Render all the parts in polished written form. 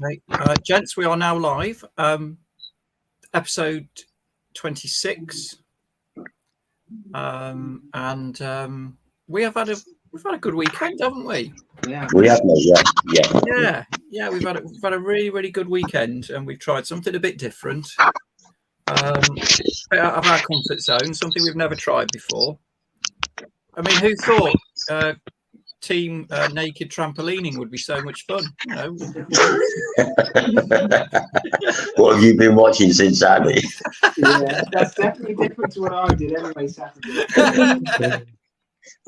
Okay, gents, we are now live. Episode 26, and we've had a good weekend, haven't we? Yeah, we have, yeah. We've had a really good weekend, and we've tried something a bit different, a bit out of our comfort zone, something we've never tried before. I mean, who thought team naked trampolining would be so much fun? You know. What have you been watching since Saturday? Yeah, that's definitely different to what I did anyway Saturday.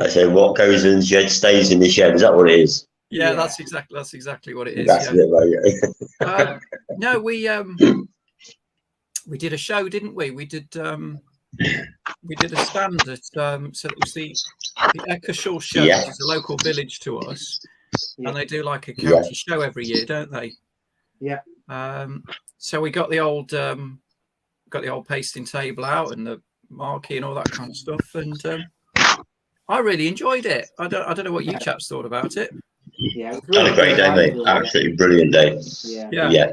I say, what goes in the shed stays in the shed. Is that what it is? Yeah, that's exactly what it is. That's it, right? No, we did a show, didn't we? We did a stand at so it was the Eccleshall Show, which is a local village to us, and they do like a county show every year, don't they? Yeah. So we got the old pasting table out and the marquee and all that kind of stuff, and I really enjoyed it. I don't know what you chaps thought about it. Yeah, it was really had a great day, mate. Absolutely brilliant day. Yeah.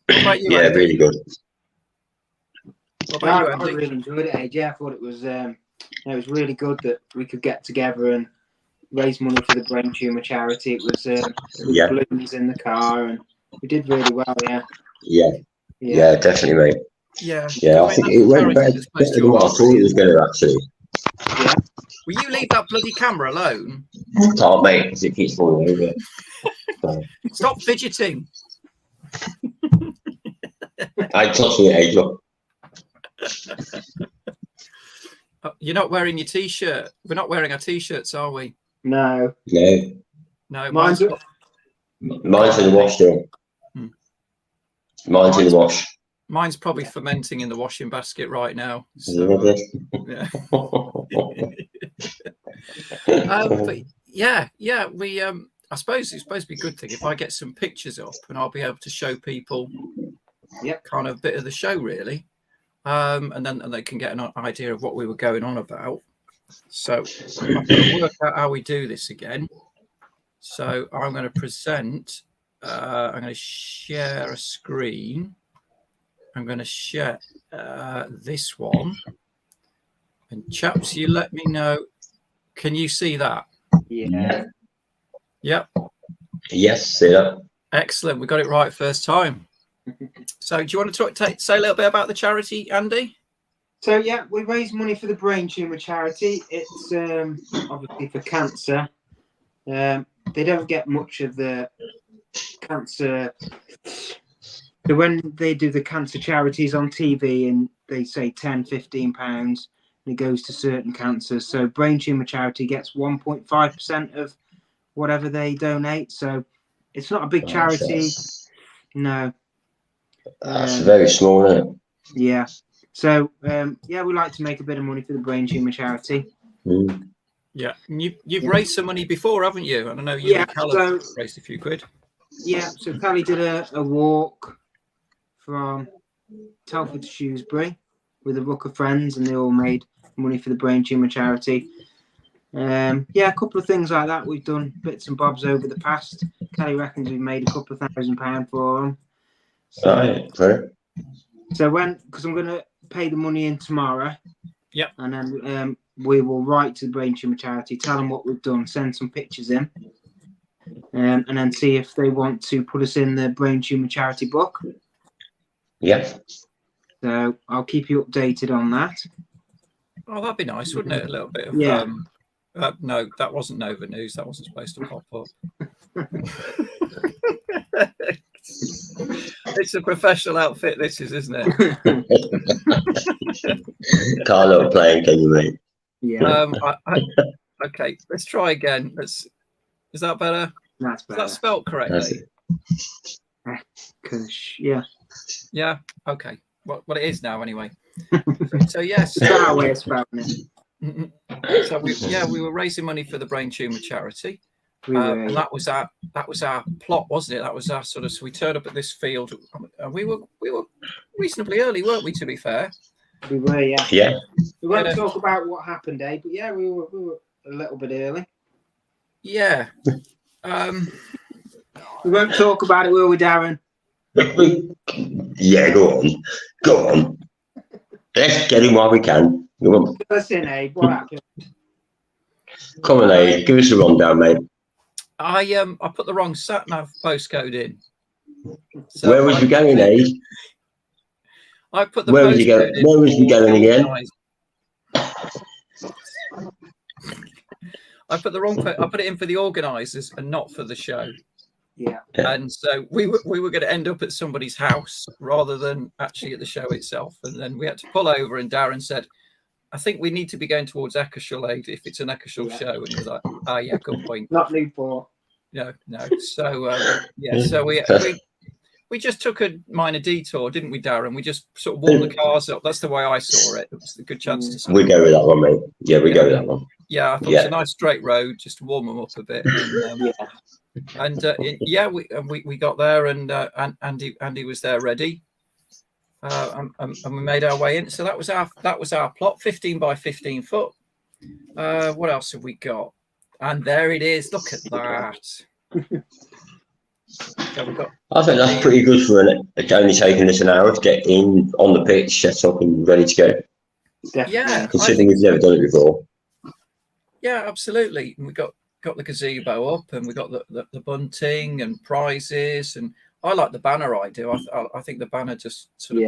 What about you, yeah, Andy? really good. What about you, I Andy? really enjoyed it, AJ. I thought it was really good that we could get together and raise money for the brain tumour charity. It was balloons in the car, and we did really well. Yeah, definitely, mate. Yeah, I think it went better than what I thought it was going to, actually. Yeah. Will you leave that bloody camera alone? Can't, mate, because it keeps falling over. So. Stop fidgeting. I touched it, Angel. You're not wearing your t-shirt. We're not wearing our t-shirts, are we? No. Mine's in the wash, though. Mine's in the wash. Mine's probably fermenting in the washing basket right now. So, yeah. We I suppose it's supposed to be a good thing if I get some pictures up and I'll be able to show people kind of a bit of the show, really. And then they can get an idea of what we were going on about. So I'm going to work out how we do this again. So I'm going to present. I'm going to share a screen. I'm going to share this one. And chaps, you let me know. Can you see that? Yeah. Yep. Yes, see that. Excellent. We got it right first time. So do you want to say a little bit about the charity, Andy? So, we raise money for the brain tumour charity. It's obviously for cancer. They don't get much of the cancer. So when they do the cancer charities on TV and they say £10, £15, and it goes to certain cancers. So brain tumour charity gets 1.5% of whatever they donate. So it's not a big charity. No. That's very small, isn't it? Yeah. So, we like to make a bit of money for the brain tumour charity. Mm. Yeah. You've raised some money before, haven't you? And I know you and Cal raised a few quid. Yeah. So Callie did a walk from Telford to Shrewsbury with a ruck of friends, and they all made money for the brain tumour charity. A couple of things like that. We've done bits and bobs over the past. Callie reckons we've made a couple of £1,000 for them. So because I'm going to pay the money in tomorrow. Yep. And then we will write to the brain tumour charity, tell them what we've done, send some pictures in, and then see if they want to put us in the brain tumour charity book. Yep. So I'll keep you updated on that. Oh, that'd be nice, wouldn't it? A little bit of no, that wasn't Nova News. That wasn't supposed to pop up. It's a professional outfit, this is, isn't it? Can't not playing, can you, mate? Yeah. Okay, let's try again. Is that better? That's better. Is that spelled correctly? Yeah. Okay. Well, it is now anyway. So yes. That's our way of spelling it. So we were raising money for the brain tumour charity. And that was our plot, wasn't it? That was our sort of. So we turned up at this field, and we were reasonably early, weren't we? To be fair, we were. Yeah. We won't talk about what happened, but we were a little bit early. Yeah. We won't talk about it, will we, Darren? Yeah, go on. Let's get him while we can. Come on. Listen, Abe, what happened? Come on, Abe. Give us a rundown, mate. I put the wrong sat nav postcode in. So Where was we going, Abe? I put the Where was you going? Where was we going again? I put the wrong. I put it in for the organisers and not for the show. Yeah. And so we were going to end up at somebody's house rather than actually at the show itself. And then we had to pull over, and Darren said, "I think we need to be going towards Eccleshall if it's an Eccleshall show." And he was like, "Oh yeah, good point." Not Newport. No. So yeah, so we just took a minor detour, didn't we, Darren? We just sort of warmed the cars up. That's the way I saw it. It was a good chance to. We go with that one, mate. Yeah, we go with that one. Yeah, I thought it was a nice straight road just to warm them up a bit. And, we got there, and Andy was there ready, and we made our way in. So that was our plot, 15 by 15 foot. What else have we got? And there it is. Look at that. So I think that's pretty good for only taking us an hour to get in on the pitch, set up, and ready to go. Definitely. Yeah, considering we've never done it before. Yeah, absolutely. And we got the gazebo up, and we got the bunting and prizes, and I like the banner idea. I think the banner just sort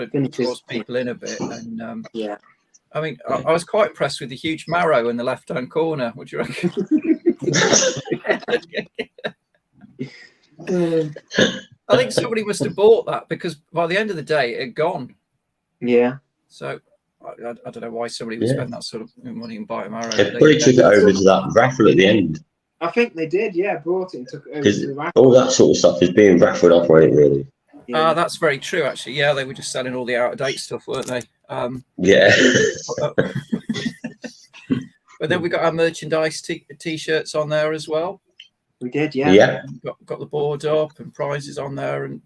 of draws people in a bit. And I mean, I was quite impressed with the huge marrow in the left-hand corner. What do you reckon? I think somebody must have bought that, because by the end of the day it had gone. Yeah. So I don't know why somebody would spend that sort of money and buy a marrow. They probably took it over to that raffle at the end. I think they did, brought it and took it over to the raffle. All that sort of stuff is being raffled off, right, really. Yeah. That's very true, actually. Yeah, they were just selling all the out-of-date stuff, weren't they? Yeah. But then we got our merchandise t-shirts on there as well. We did, yeah. Yeah. Got the board up and prizes on there, and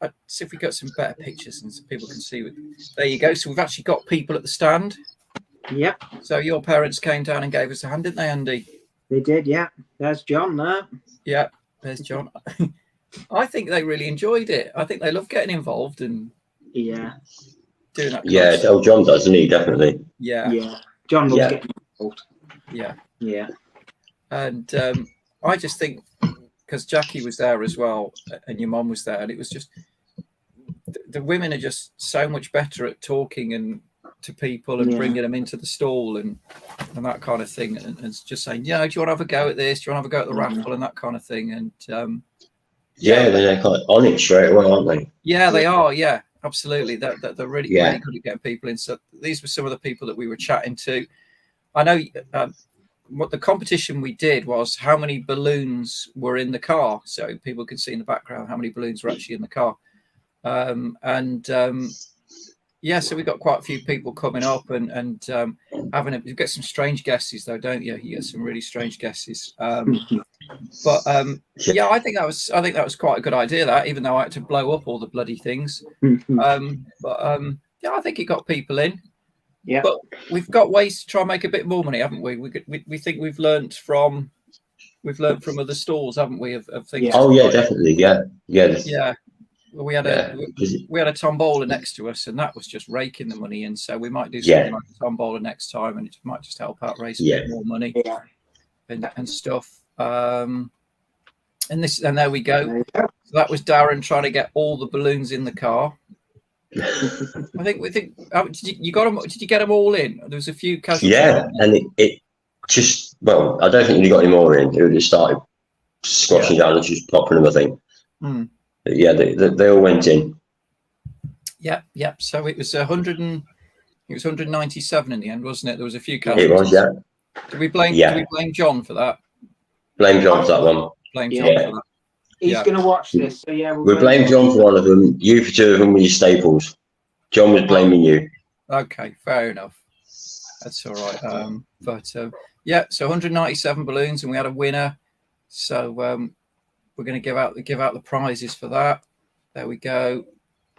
I'd see if we got some better pictures and so people can see. There you go. So we've actually got people at the stand. Yep. So your parents came down and gave us a hand, didn't they, Andy? They did, yeah. There's John there. Yeah, there's John. I think they really enjoyed it. I think they love getting involved and doing that. Yeah, John does, doesn't he? Definitely. Yeah. Yeah. John loves getting involved. Yeah. Yeah. And I just think, because Jackie was there as well, and your mum was there, and it was just the women are just so much better at talking and to people and bringing them into the stall and that kind of thing, and just saying, do you want to have a go at this? Do you want to have a go at the raffle and that kind of thing? And they're kind of on it straight away, aren't they? Yeah, they are. Yeah, absolutely. They're really good at getting people in. So these were some of the people that we were chatting to. I know. What the competition we did was how many balloons were in the car, so people could see in the background how many balloons were actually in the car. So we got quite a few people coming up and you get some strange guesses though, don't you? You get some really strange guesses. I think that was quite a good idea, that, even though I had to blow up all the bloody things. I think it got people in. Yeah, but we've got ways to try and make a bit more money, haven't we? We think we've learnt from other stalls, haven't we? Of things. Oh yeah, definitely. Yeah. Well, we had a tombola next to us, and that was just raking the money in. So we might do something like a tombola next time, and it might just help out raise a bit more money and stuff. And there we go. So that was Darren trying to get all the balloons in the car. Did you get them all in? There was a few casual. Yeah, and it just, well, I don't think you got any more in. It just started squashing down and just popping them, I think. But yeah, they all went in. Yeah. So it was 197 in the end, wasn't it? There was a few casualties. It was, yeah. Did we blame John for that? Blame John for that one. Blame John for that. He's going to watch this, so we blame John for one of them. You for two of them with your staples. John was blaming you. Okay, fair enough. That's all right. So 197 balloons, and we had a winner. So we're going to give out the prizes for that. There we go.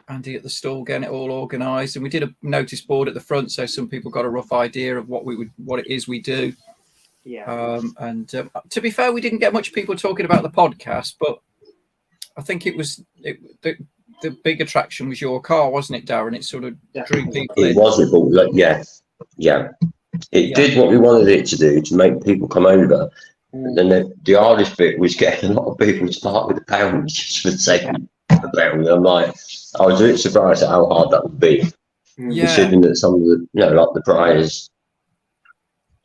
Andy at the stall getting it all organised, and we did a notice board at the front, so some people got a rough idea of what it is we do. Yeah. And to be fair, we didn't get much people talking about the podcast, but I think the big attraction was your car, wasn't it, Darren? It sort of drew people in. It was, but yeah. It did what we wanted it to do, to make people come over. And then the hardest bit was getting a lot of people to part with the pounds just for the sake of the pound. I'm like, I was a bit surprised at how hard that would be, considering that some of the, like the prize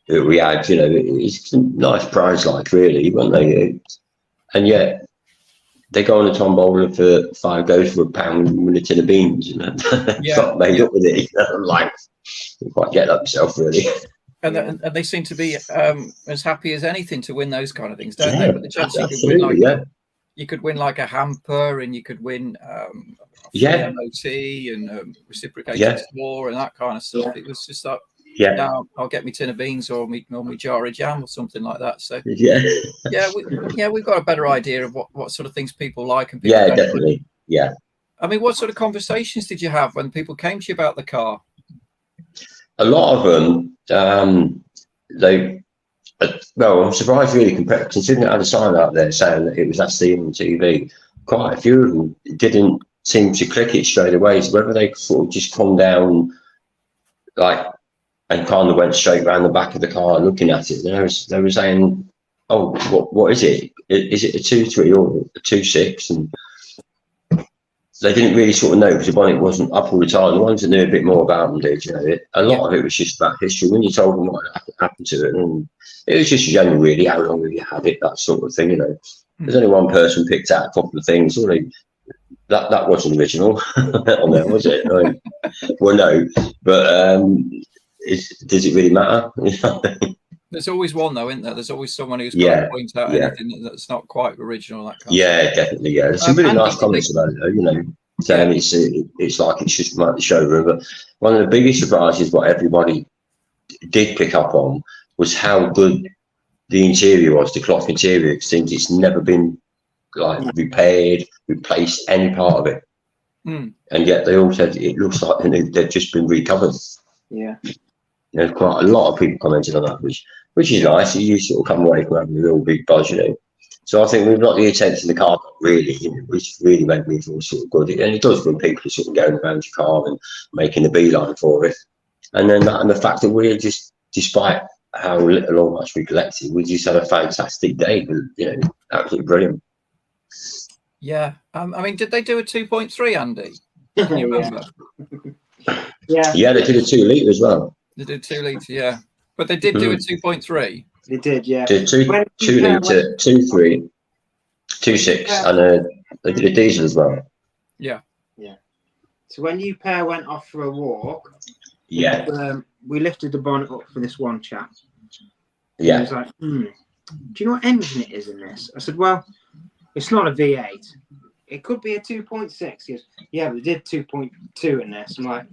that we had, it's a nice prize, like, really, weren't they? And yet they go on a tombola for 5 goes for £1 and win a tin of beans, not made up with it. I'm like, you quite get that yourself, really. And they seem to be as happy as anything to win those kind of things, don't they? But the chance you could win like a hamper, and you could win MOT and reciprocated store and that kind of stuff. It was just like, now I'll get me tin of beans or me jar of jam or something like that. So we've got a better idea of what sort of things people like and people don't definitely like. Yeah. I mean, what sort of conversations did you have when people came to you about the car? A lot of them, I'm surprised really, considering it had a sign out there saying that it was actually on TV. Quite a few of them didn't seem to click it straight away. So whether they sort of just come down, and kind of went straight around the back of the car looking at it, they were saying, "Oh, what is it? Is it a 2.3 or a 2.6?" And they didn't really sort of know, because the bonnet wasn't up all the time. The ones that knew a bit more about them did, a lot of it was just about history. When you told them what happened to it, and it was just general, really, how long have you had it, that sort of thing, There's only one person picked out a couple of things. That wasn't original on there, was it? Well, no, but does it really matter? There's always one, though, isn't there? There's always someone who's going to point out anything that's not quite original. That kind of definitely. Yeah, there's some really nice comments about it, though. Saying it's like it's just like the showroom. But one of the biggest surprises, what everybody did pick up on, was how good the interior was. The cloth interior, it seems it's never been repaired, replaced, any part of it. And yet they all said it looks like they've just been recovered. Yeah. There's quite a lot of people commented on that, which is nice. You sort of come away from having a real big buzz, So I think we've got the attention the car got, really, which really made me feel sort of good. And it does when people are sort of going around your car and making a beeline for it. And then and the fact that we just, despite how little or much we collected, we just had a fantastic day. Absolutely brilliant. Yeah. I mean, did they do a 2.3, Andy? Can you remember? Yeah, they did a 2 litre as well. They did 2 litre, yeah. But they did do a 2.3. They did, yeah. Did 2 litre, 2.3, 2.6, and they did a diesel as well. Yeah. Yeah. So when you pair went off for a walk, we lifted the bonnet up for this one chap. Yeah. He was like, do you know what engine it is in this? I said, well, it's not a V8. It could be a 2.6. He goes, yeah, but they did 2.2 in this. I'm like,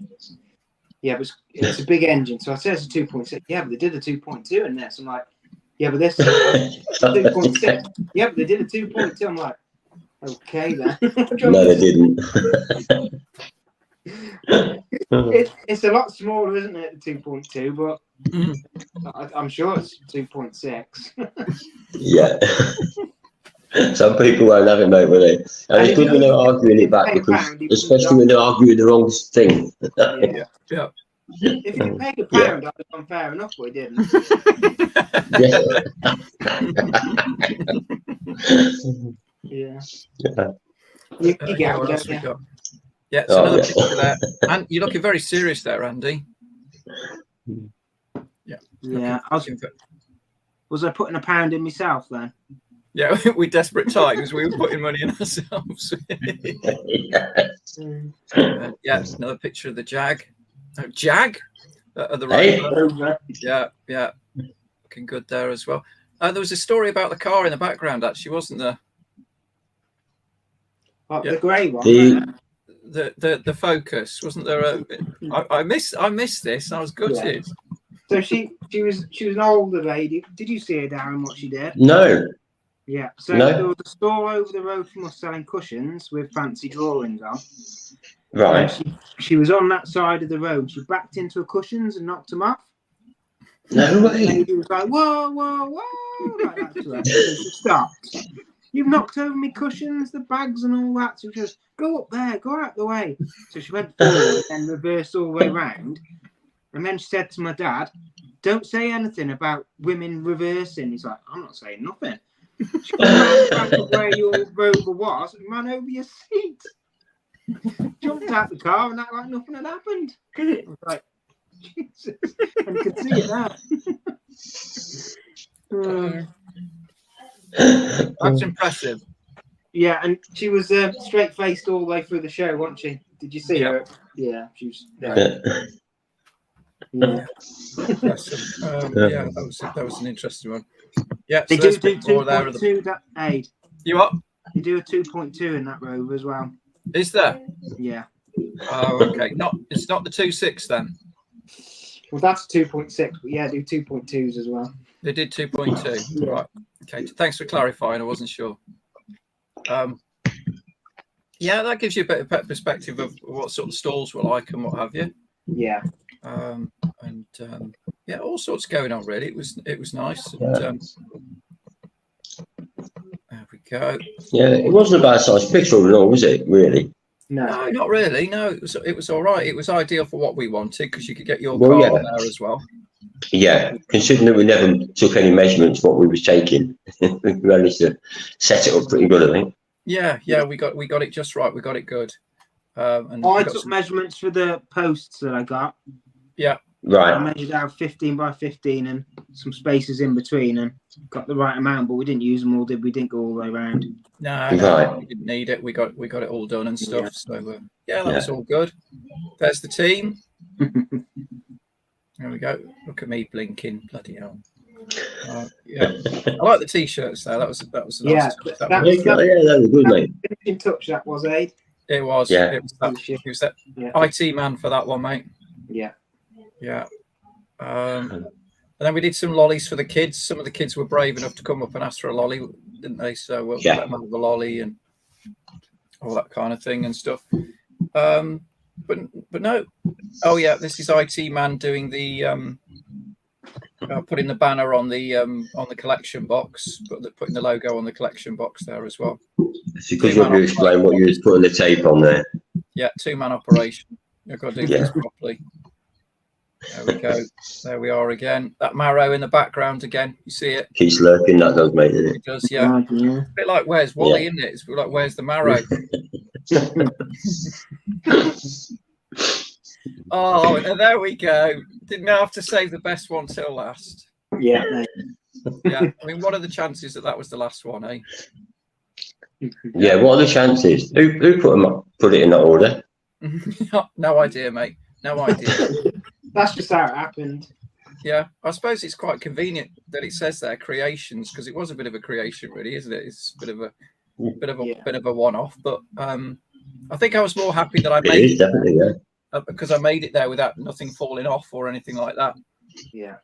yeah, but it's a big engine. So I said it's a 2.6. Yeah, but they did a 2.2 in this. I'm like, yeah, but this is 2.6. Yeah, but they did a 2.2. I'm like, okay then. No, they didn't. It's a lot smaller, isn't it? 2.2, but I'm sure it's 2.6. Yeah. Some people won't have it, mate, will they? And it's good when they're arguing it back, because especially when they're arguing the wrong thing. Yeah. If you paid £1, I'd have gone fair enough, but he didn't. Yeah. You get what else we got? Yeah, so another picture there. And you're looking very serious there, Andy. Yeah. Was I putting £1 in myself then? Yeah, we're desperate times. We were putting money in ourselves. It's another picture of the Jag. Jag? Of the Rover. Yeah. Looking good there as well. There was a story about the car in the background, actually, wasn't there? The grey one. The Focus, wasn't there? I missed this. I was gutted. So she was an older lady. Did you see her, Darren? What she did? No. Yeah. So there was a store over the road from us selling cushions with fancy drawings on. Right. She was on that side of the road. She backed into her cushions and knocked them off. No way. The lady was like, whoa, whoa, whoa, like that to her. So she stopped. You've knocked over me cushions, the bags and all that. So she goes, go up there, go out the way. So she went forward and reversed all the way round. And then she said to my dad, don't say anything about women reversing. He's like, I'm not saying nothing. She came round the back of where your Rover was and ran over your seat. Jumped out the car and acted like nothing had happened. I was like, Jesus. And you can see it now. That's impressive. Yeah, and she was straight faced all the way through the show, wasn't she? Did you see her? Yeah, she was. Yeah. Yeah, that was an interesting one. Yeah, They so do 2.2 that aid. You what? You do a 2.2 in that Rover as well. Is there? Yeah. Oh, okay. It's not the 2.6 then. Well, that's 2.6, but yeah, do 2.2s as well. They did 2.2. Right. Okay. Thanks for clarifying. I wasn't sure. Yeah, that gives you a bit of perspective of what sort of stalls were like and what have you. Yeah. Yeah, all sorts going on really. It was nice. And, there we go. Yeah, it wasn't a bad sized picture at all, was it? Really? No, not really. No, it was all right. It was ideal for what we wanted because you could get your car on there as well. Yeah, considering that we never took any measurements what we was taking, we managed to set it up pretty good, I think. Yeah, we got it just right. We got it good. And I took measurements for the posts that I got. Yeah. Right. I measured out 15 by 15 and some spaces in between and got the right amount, but we didn't use them all, did we? Didn't go all the way around. No, we didn't need it. We got it all done and stuff. Yeah. So that was all good. There's the team. There we go. Look at me blinking. Bloody hell. Yeah, I like the t-shirts though. That was a nice. Yeah, that was good, mate. In touch, that was Aid. It was. Yeah. It was that IT man for that one, mate. Yeah. Yeah. And then we did some lollies for the kids. Some of the kids were brave enough to come up and ask for a lolly, didn't they? So we'll let them have the lolly and all that kind of thing and stuff. But no. Oh yeah, this is IT man doing the putting the banner on the collection box, putting the logo on the collection box there as well. If you could maybe explain what you was putting the tape on there. Yeah, 2-man operation. You've got to do things properly. There we go. There we are again. That marrow in the background again. You see it? Keeps lurking. That does, mate, doesn't it? It does, yeah. A bit like Where's Wally, isn't it? It's like Where's the Marrow? Oh, and there we go. Didn't have to save the best one till last. Yeah. Yeah. I mean, what are the chances that was the last one, eh? Yeah. What are the chances? Who put it in that order? No idea, mate. No idea. That's just how it happened. Yeah, I suppose it's quite convenient that it says there creations because it was a bit of a creation, really, isn't it? It's a bit of a one-off. But I think I was more happy that I made it definitely, because I made it there without nothing falling off or anything like that. Yeah.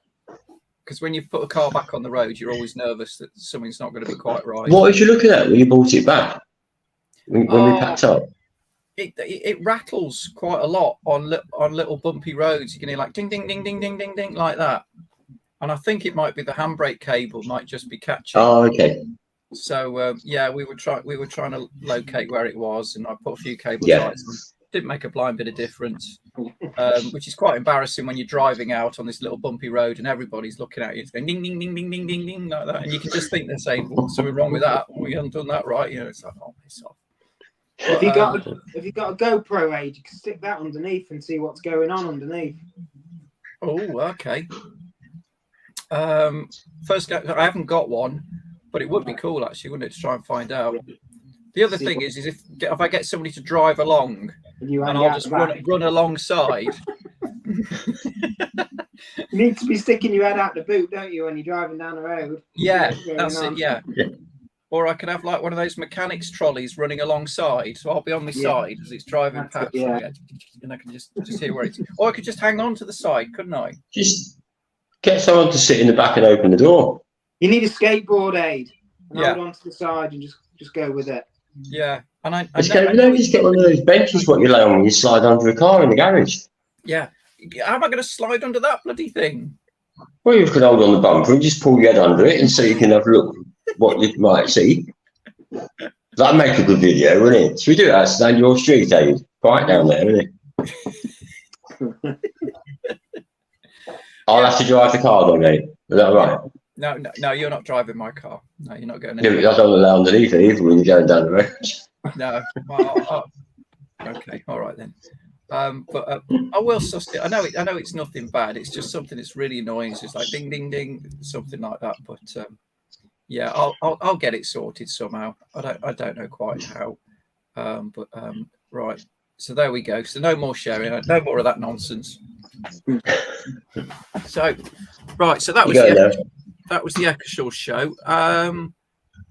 Because when you put a car back on the road, you're always nervous that something's not going to be quite right. What was you looking at when you bought it back? When we packed up? It rattles quite a lot on little bumpy roads. You can hear like ding, ding, ding, ding, ding, ding, ding like that. And I think it might be the handbrake cable might just be catching. Oh, okay. So we were trying to locate where it was, and I put a few cable ties on. Didn't make a blind bit of difference, which is quite embarrassing when you're driving out on this little bumpy road and everybody's looking at you. It's going ding, ding, ding, ding, ding, ding, ding like that, and you can just think they're saying, "What's something wrong with that? We haven't done that right." You know, it's like, oh, piss off. If you got a GoPro aid, you can stick that underneath and see what's going on underneath. Oh, okay. First, I haven't got one, but it would be cool actually, wouldn't it, to try and find out. The other thing is if I get somebody to drive along and I'll just run alongside. You need to be sticking your head out the boot, don't you, when you're driving down the road? Yeah, that's it. Yeah. Or I could have like one of those mechanics trolleys running alongside, so I'll be on my side as it's driving past, and I can just hear where it's. Or I could just hang on to the side, couldn't I? Just get someone to sit in the back and open the door. You need a skateboard aid. And hold on to the side and just go with it. Yeah, and I just get one of those benches what you lay on when you slide under a car in the garage. Yeah, how am I going to slide under that bloody thing? Well, you can hold on the bumper and just pull your head under it, and so you can have a look what you might see. That'd make a good video, wouldn't it? Should we do that down your street, eh? Right down there, isn't it? I'll have to drive the car, though, mate. Is that right? No, you're not driving my car. No, you're not going. Yeah, I don't allow underneath it either when you're going down the road. No. Well, okay, all right then. But I will suss it. I know it's nothing bad. It's just something that's really annoying. It's just like ding, ding, ding, something like that. But yeah, I'll get it sorted somehow. I don't know quite how. But right. So there we go. So no more sharing. No more of that nonsense. So right. So that was the Eccleshall Show.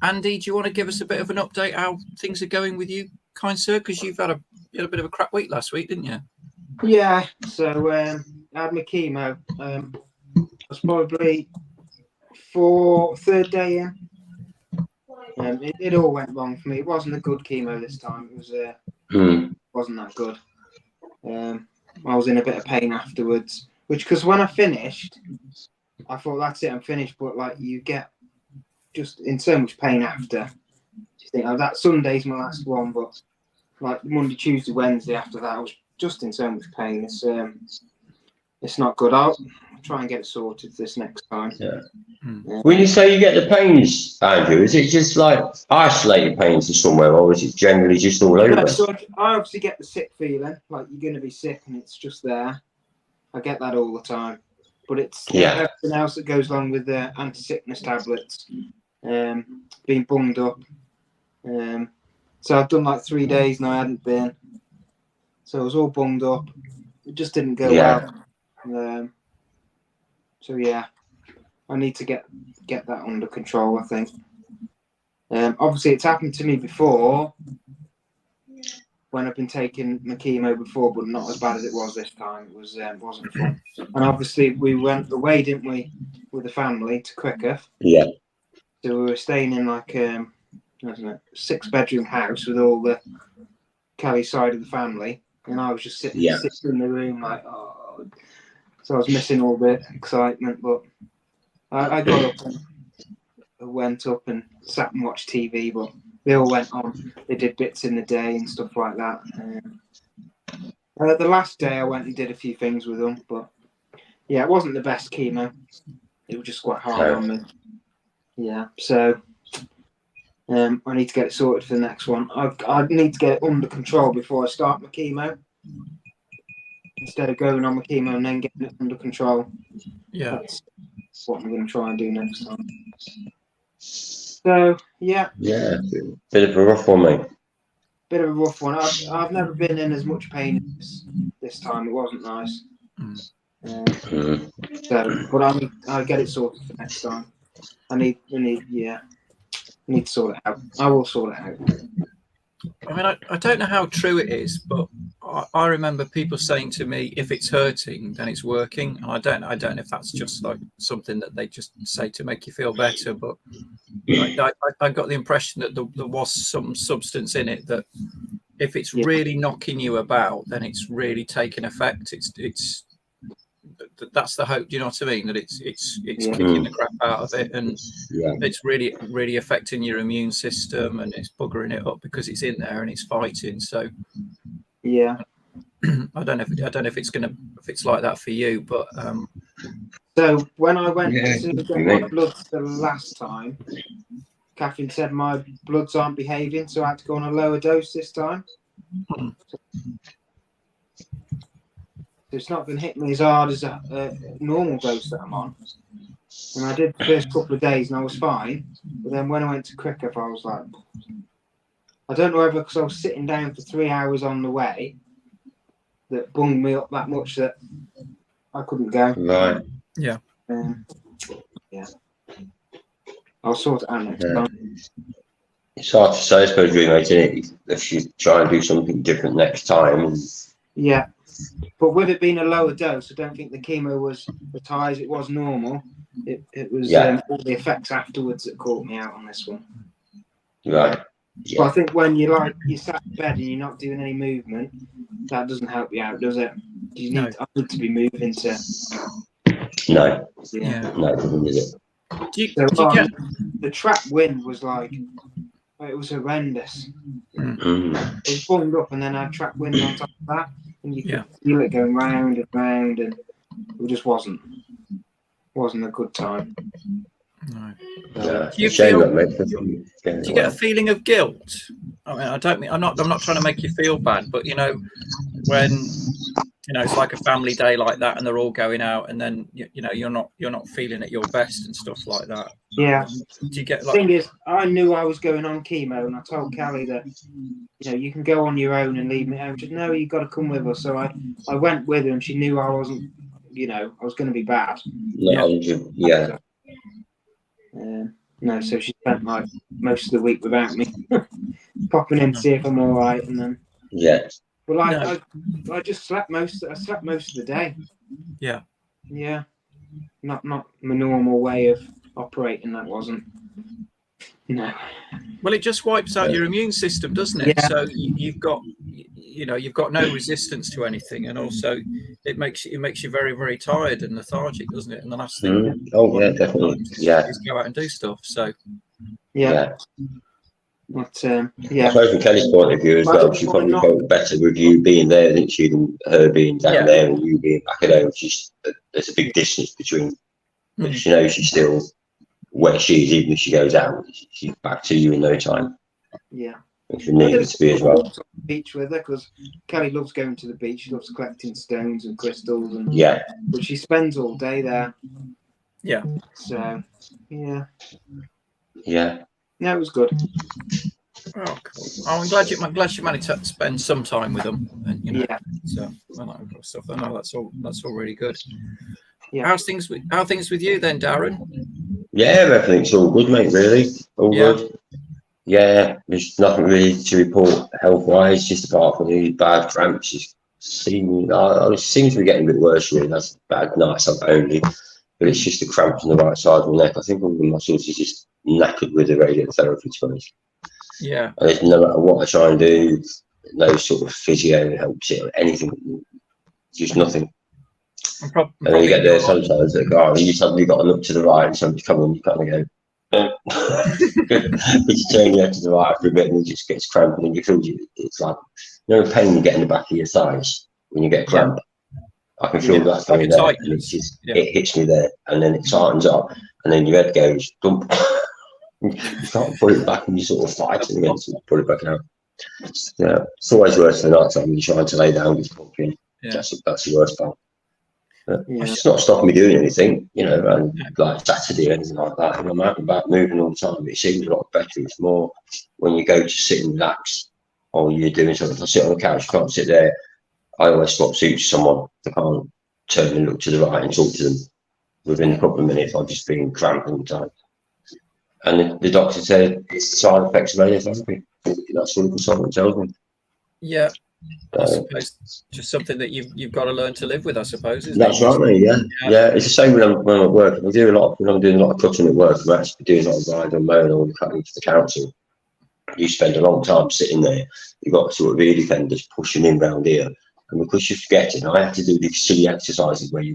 Andy, do you want to give us a bit of an update how things are going with you, kind sir? Because you had a bit of a crap week last week, didn't you? Yeah. So I had my chemo. I was probably third day in. It all went wrong for me. It wasn't a good chemo this time. It was wasn't that good. I was in a bit of pain afterwards, because when I finished, I thought that's it, I'm finished. But like you get just in so much pain after. You think, oh, that Sunday's my last one, but like Monday, Tuesday, Wednesday after that, I was just in so much pain. It's not good. I'll try and get it sorted this next time. Yeah. When you say you get the pains, Andrew, is it just like isolated pains or somewhere, or is it generally just all over? No, so I obviously get the sick feeling, like you're going to be sick and it's just there. I get that all the time. But it's everything else that goes along with the anti-sickness tablets, being bunged up. So I've done like 3 days and I hadn't been. So I was all bunged up. It just didn't go well. So yeah, I need to get that under control, I think. Obviously, it's happened to me before when I've been taking my chemo before, but not as bad as it was this time. It wasn't fun. And obviously, we went away, didn't we, with the family to Eccleshall. Yeah. So we were staying in like a 6-bedroom house with all the Kelly side of the family, and I was just sitting in the room like, oh. So I was missing all the excitement, but I got up and went up and sat and watched TV, but they all went on. They did bits in the day and stuff like that. The last day I went and did a few things with them, but yeah, it wasn't the best chemo. It was just quite hard on me. Yeah, so I need to get it sorted for the next one. I need to get it under control before I start my chemo. Instead of going on my chemo and then getting it under control. Yeah. That's what I'm going to try and do next time. So, yeah. Yeah, bit of a rough one, mate. Bit of a rough one. I've never been in as much pain this time. It wasn't nice. So, but I'll get it sorted for next time. I need to sort it out. I will sort it out. I mean, I don't know how true it is, but I remember people saying to me, if it's hurting, then it's working. And I don't know if that's just like something that they just say to make you feel better. But I got the impression that there was some substance in it that if it's really knocking you about, then it's really taking effect. That's the hope. Do you know what I mean? That it's kicking the crap out of it, and it's really, really affecting your immune system, and it's buggering it up because it's in there and it's fighting. So yeah, I don't know if it's like that for you, but so when I went to get my bloods the last time, Catherine said my bloods aren't behaving, so I had to go on a lower dose this time. It's not going to hit me as hard as a normal dose that I'm on. And I did the first couple of days and I was fine. But then when I went to Eccleshall, I was like, I don't know whether because I was sitting down for 3 hours on the way that bunged me up that much that I couldn't go. Right. Yeah. Yeah. I'll sort it out next time. It's hard to say, I suppose, really, mate, isn't it? If you try and do something different next time. Yeah. But with it being a lower dose, I don't think the chemo was as high as it was normal. It was all the effects afterwards that caught me out on this one. Right. Yeah. But I think when you sat in bed and you're not doing any movement, that doesn't help you out, does it? I need to be moving to No, Yeah. no, it wasn't, is it? Do you So, get? the trap wind was like, it was horrendous. Mm. It was bunged up, and then I had trap wind on top of that, and you could Yeah. feel it going round and round, and it just wasn't a good time. No. Yeah, Do you shame feel? that, mate. Do you get a feeling of guilt? I mean, I don't mean I'm not trying to make you feel bad, but you know, when it's like a family day like that, and they're all going out, and then you know you're not feeling at your best and stuff like that. Yeah. Do you get The like? thing is, I knew I was going on chemo, and I told Callie that, you can go on your own and leave me home. She said, no, you've got to come with us. So I went with her, and she knew I wasn't, I was going to be bad. Yeah. No, so she spent like most of the week without me, popping in to see if I'm all right, and then. Yeah. Well, I just slept most of the day. Yeah. Yeah. Not my normal way of operating. That wasn't. No. Well, it just wipes out your immune system, doesn't it? Yeah. So you've got no resistance to anything, and also it makes you very, very tired and lethargic, doesn't it? And the last thing, yeah, definitely, is go out and do stuff. So yeah. But I suppose from Kelly's point of view as well, she probably felt better with you being there, didn't she, than her being down there and you being back at home. There's a big distance between. But she knows she's still where she is, even if she goes out, she's back to you in no time. Yeah. Which we needed to be as well. On the beach with her, because Kelly loves going to the beach. She loves collecting stones and crystals, and but she spends all day there. Yeah. So yeah. Yeah. No, it was good. Oh, cool. Oh, I'm glad you managed to spend some time with them. And, so stuff. I know that's all really good. Yeah. How's things with you then, Darren? Yeah, everything's all good, mate. Really, all good. Yeah, there's nothing really to report health-wise, just apart from the bad cramps. It seems to be getting a bit worse. Really, that's bad nights up only, but it's just the cramps on the right side of the neck. I think all the muscles are just knackered with the radiotherapy, to be honest. Yeah. And no matter what I try and do, no sort of physio helps it or anything. Just nothing. And then you get there sometimes, you suddenly got to look to the right and somebody's come on, you kind of go, but you turn your head to the right for a bit and it just gets cramping and you feel it's like, pain you get in the back of your thighs when you get cramp. I can feel that coming there, and it's just, it hits me there, and then it tightens up, and then your head goes, dump. You can't put it back and you sort of fight it against it, put it back out. It's always worse than the night time when you're trying to lay down with pumping. That's the worst part. It's not stopping me doing anything, and like Saturday or anything like that. I'm out and about moving all the time, but it seems a lot better. It's more when you go to sit and relax or you're doing something. If I sit on the couch, you can't sit there. I always swap seats to someone. I can't turn and look to the right and talk to them. Within a couple of minutes, I've just been cramped all the time. And the doctor said it's the side effects of radiotherapy. That's what the consultant tells me. Yeah. I suppose just something that you've got to learn to live with, I suppose. That's right, mate. Yeah. It's the same when I'm at work. When I'm doing a lot of cutting at work. I'm actually doing a lot of riding and mowing or cutting for the council. You spend a long time sitting there. You've got sort of ear defenders pushing in round here. And because you're forgetting, I have to do these silly exercises where you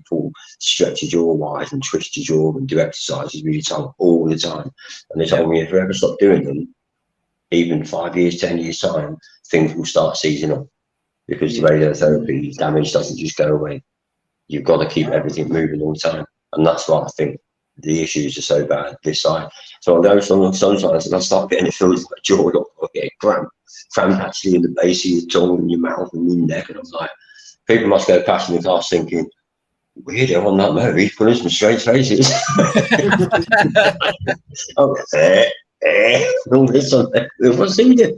stretch your jaw wide and twist your jaw and do exercises with your tongue all the time. And they told me if I ever stop doing them, even 5 years, 10 years time, things will start seizing up because the radiotherapy damage doesn't just go away. You've got to keep everything moving all the time. And that's why I think the issues are so bad this side. So I go sometimes and I start getting it feels like my jaw, I get cramp actually in the base of your tongue and your mouth and your neck. And I'm like, people must go past in the class thinking, weirdo on that motor, he's putting some strange faces. All this on there. What's he doing?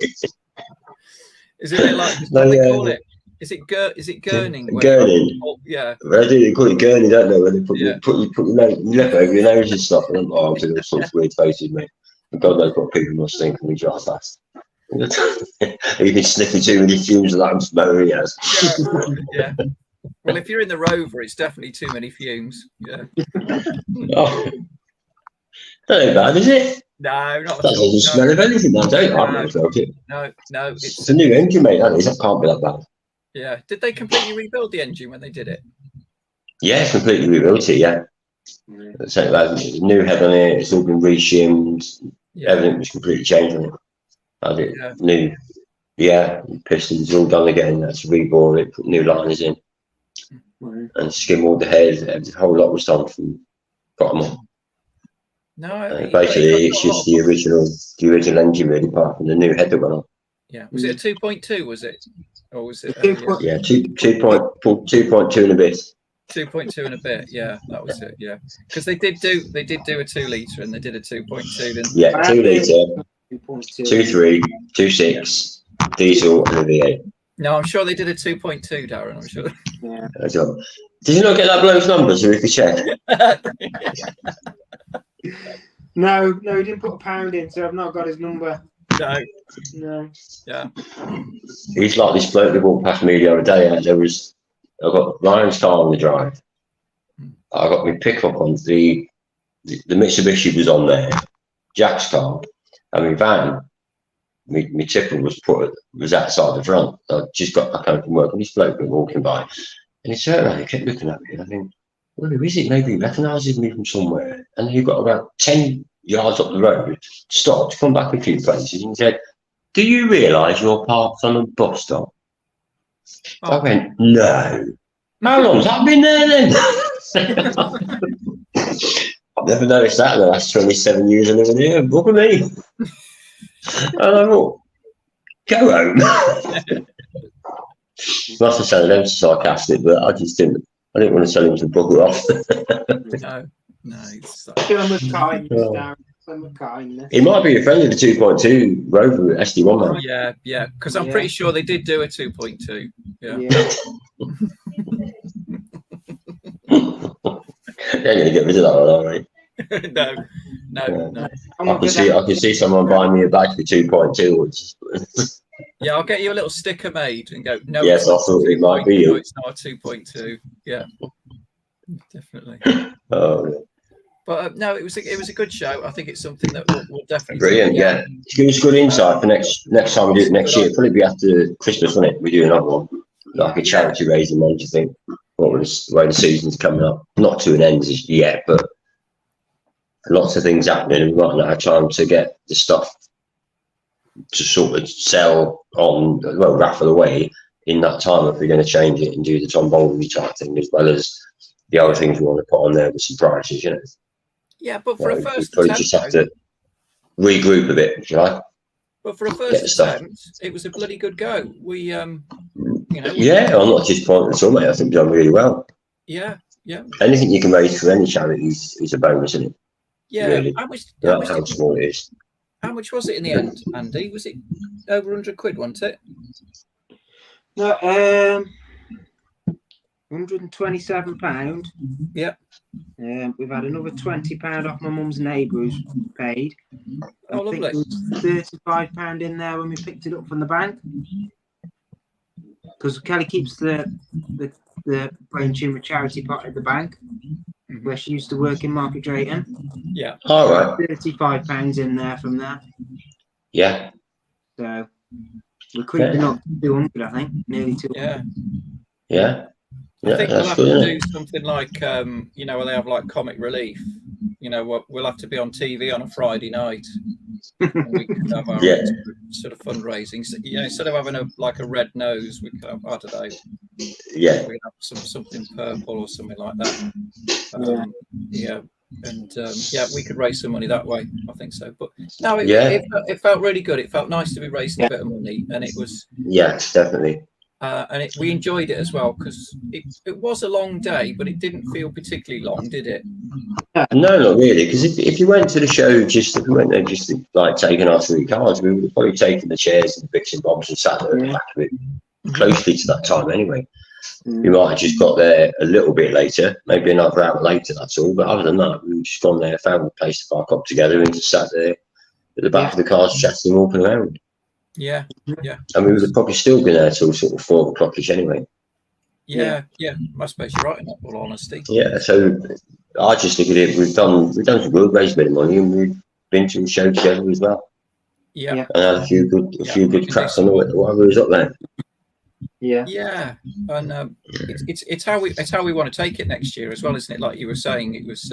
Is it like what they call it? Is it gurning? Gurning. Yeah. They call it gurning, don't they? When they put your lip over your nose and stuff. And I'm like, I'm doing all sorts of weird faces, mate. And God knows what people must think when we drive fast. You've been sniffing too many fumes of that motor, yes. Yeah. Well, if you're in the Rover, it's definitely too many fumes. Yeah. Oh. That ain't bad, is it? No, not that at all. Doesn't smell of anything, I don't. No. I've never felt it. No. It's a new engine, mate. That is. That can't be that bad. Yeah. Did they completely rebuild the engine when they did it? Yeah, completely rebuilt it. Yeah. So new head on it. It's all been reshimmed. Everything was completely changed on it. Had it new. Yeah, pistons all done again. That's rebore it, put new liners in, and skim all the head. The whole lot was done from bottom up. No, basically it's just the original engine really, apart from the new head that went on. Yeah, was it a 2.2? Was it, or was it? 2.2 and a bit. 2.2 and a bit. Yeah, that was it. Yeah, because they did do a 2 litre and they did a 2.2. Didn't they? Yeah, 2 litre, 2.3, 2.6 diesel and a V8. No, I'm sure they did a 2.2, Darren. I'm sure. Yeah. Did you not get that bloke's number so we could check? No, he didn't put a pound in, so I've not got his number. No. Yeah. He's like this bloke that walked past me the other day. I got Ryan's car on the drive. I got my pickup on the Mitsubishi was on there, Jack's car, and my van. My tipper was outside the front. I just got back home from work, and this bloke was walking by, and he turned around. He kept looking at me, and I think, well, who is it? Maybe he recognises me from somewhere. And he got about 10 yards up the road, stopped, come back a few places, and said, "Do you realise you're parked on a bus stop?" I went, "No." How long's that been there then? I've never noticed that in the last 27 years of living here. Look at me. And I thought, go home. Must have sounded ever so sarcastic, but I didn't want to tell him to bugger off. No. Show him with kindness, Darren. Show him with kindness. He might be a friend of the 2.2 Rover SD1 man. Yeah, because I'm pretty sure they did do a 2.2. Yeah. They're going to get rid of that one, aren't they? No. I can see someone buying me a bag for 2.2. Yeah, I'll get you a little sticker made and go. No, yes, I thought it might be you. It's not a 2.2. Yeah, definitely. Oh, but no, it was a good show. I think it's something that we'll definitely. Brilliant, yeah. Give us good insight for next time we do it next year. It'll probably be after Christmas, won't it? We do another one, like a charity raising one. Do you think? What was the way the season's coming up? Not to an end yet, but lots of things happening, and we've got no time to get the stuff to sort of sell on, well, raffle away in that time if we're going to change it and do the Tom Bowlby type thing, as well as the other things we want to put on there with some prices, you know. Yeah, but for a first attempt, just have to regroup a bit, if you like. But for a first attempt, it was a bloody good go. We, I'm not disappointed at all, mate. I think we've done really well. Yeah. Anything you can raise for any charity is a bonus, isn't it? Yeah. Really. How small it is. How much was it in the end, Andy? Was it over 100 quid, wasn't it? No, £127. Yeah. We've had another £20 off my mum's neighbour who's paid. Oh, lovely. I think there was £35 in there when we picked it up from the bank. Because Kelly keeps the Brain Tumour charity pot at the bank, where she used to work in Market Drayton. Yeah. All right. £35 in there from there. Yeah. So we're creeping up to 200, I think, nearly 200. Yeah. I think we'll have to do something like, where they have like comic relief. We'll have to be on TV on a Friday night. And we could have our sort of fundraising. So, instead of having a red nose, we could have, I don't know. Yeah. We could have something purple or something like that. We could raise some money that way. I think so. But no, it felt really good. It felt nice to be raising a bit of money, and it was. Yeah, definitely. And we enjoyed it as well, because it was a long day, but it didn't feel particularly long, did it? No, not really. Because if you went to the show if we went there just to, like, taking our 3 cars, we would have probably taken the chairs and the bits and bobs and sat there at the back of it closely to that time anyway. We might have just got there a little bit later, maybe another hour later, that's all. But other than that, we just gone there, found a place to park up together, and just sat there at the back of the cars, chatting, walking around. Yeah. And we would have probably still been there till sort of 4 o'clock-ish anyway. Yeah. I suppose you're right in all honesty. Yeah, so I just think of it, we've done some good, raised a bit of money, and we've been to a show together as well. Yeah. And had a few good cracks on the way while we was up there. Yeah, and it's how we want to take it next year as well, isn't it? Like you were saying, it was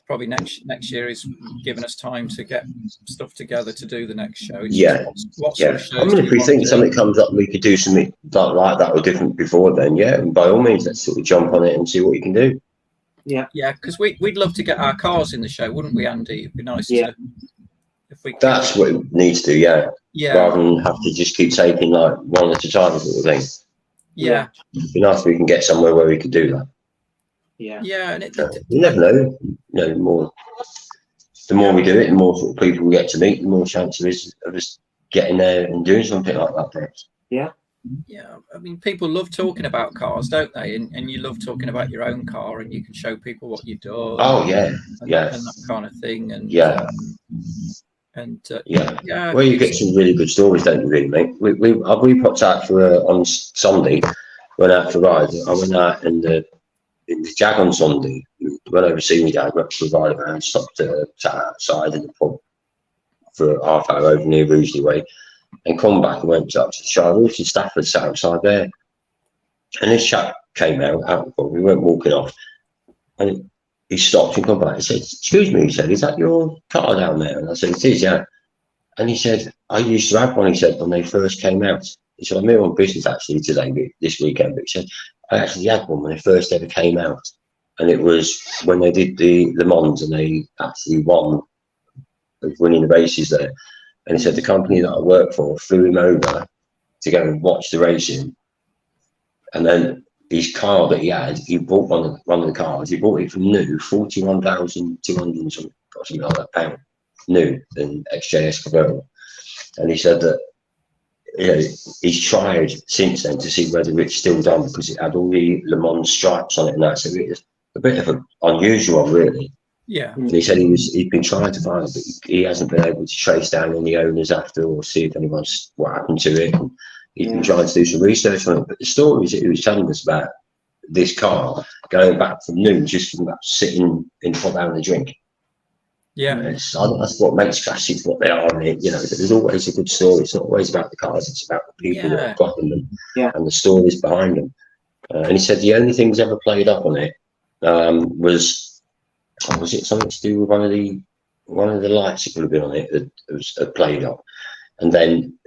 probably next year is giving us time to get stuff together to do the next show. It's what sort of shows I mean, if we think something comes up, we could do something like that or different before then. Yeah, and by all means, let's sort of jump on it and see what we can do. Yeah, because we'd love to get our cars in the show, wouldn't we, Andy? It'd be nice to. If we That's what it needs to, rather than have to just keep taking like one at a time, sort of thing. Yeah, it'd be nice if we can get somewhere where we could do that. Yeah, and you never know. The more we do it, the more sort of people we get to meet, the more chance there is of us getting there and doing something like that, perhaps. Yeah. I mean, people love talking about cars, don't they? And you love talking about your own car, and you can show people what you've done. Oh and that kind of thing. And well, you get some really good stories, don't you, really, mate? We popped out for on Sunday, went out for a ride. I went out in the Jag on Sunday, went over to see my dad, went for a ride around, stopped sat outside in the pub for half hour over near Rugeley Way, and come back and went up to the Charles and Stafford sat outside there. And this chap came out of the pub, we went walking off, and he stopped and come back and said, "Excuse me," he said, "is that your car down there?" And I said, "It is, yeah." And he said, "I used to have one," he said, "when they first came out." He said, "I'm here on business actually today, this weekend," but he said, "I actually had one when they first ever came out. And it was when they did the Le Mans and they actually won, winning the races there." And he said, "The company that I work for flew him over to go and watch the racing. And then his car that he had, he bought one of the cars, he bought it from new, 41,200 something like that pound, new, an XJS convertible." And he said that he's tried since then to see whether it's still done because it had all the Le Mans stripes on it and that. So it was a bit of an unusual one, really. Yeah. And he said he'd been trying to find it, but he hasn't been able to trace down any owners after or see if anyone's what happened to it. And he's been trying to do some research on it. But the stories that he was telling us about this car going back from noon, just from that sitting in the pub having a drink. Yeah, that's what makes classics what they are. And there's always a good story. It's not always about the cars; it's about the people that have got them and the stories behind them. And he said the only thing that's ever played up on it was it something to do with one of the lights that could have been on it that was played up, and then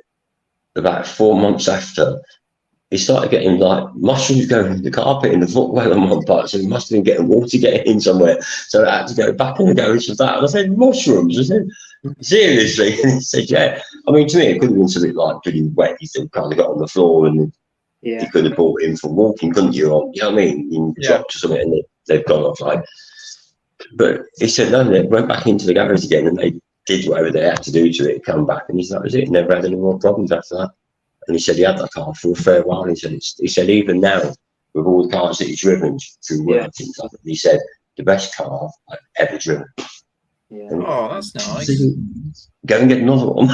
about 4 months after, he started getting like mushrooms going in the carpet in the footwell on one part, so he must have been getting water getting in somewhere. So I had to go back in the garage for that. And I said, "Mushrooms?" I said, "Seriously?" And he said, "Yeah." I mean, to me, it could have been something like pretty wet. He still kind of got on the floor, and you could have bought him for walking, couldn't you? Or, you know what I mean? You dropped or something, and they've gone off like. But he said, no, they went back into the garage again, and they did whatever they had to do to it, come back, and he said that was it. Never had any more problems after that. And he said he had that car for a fair while. He said even now, with all the cars that he's driven through work and things like that, he said the best car I've ever driven. Oh, that's nice. Go and get another one.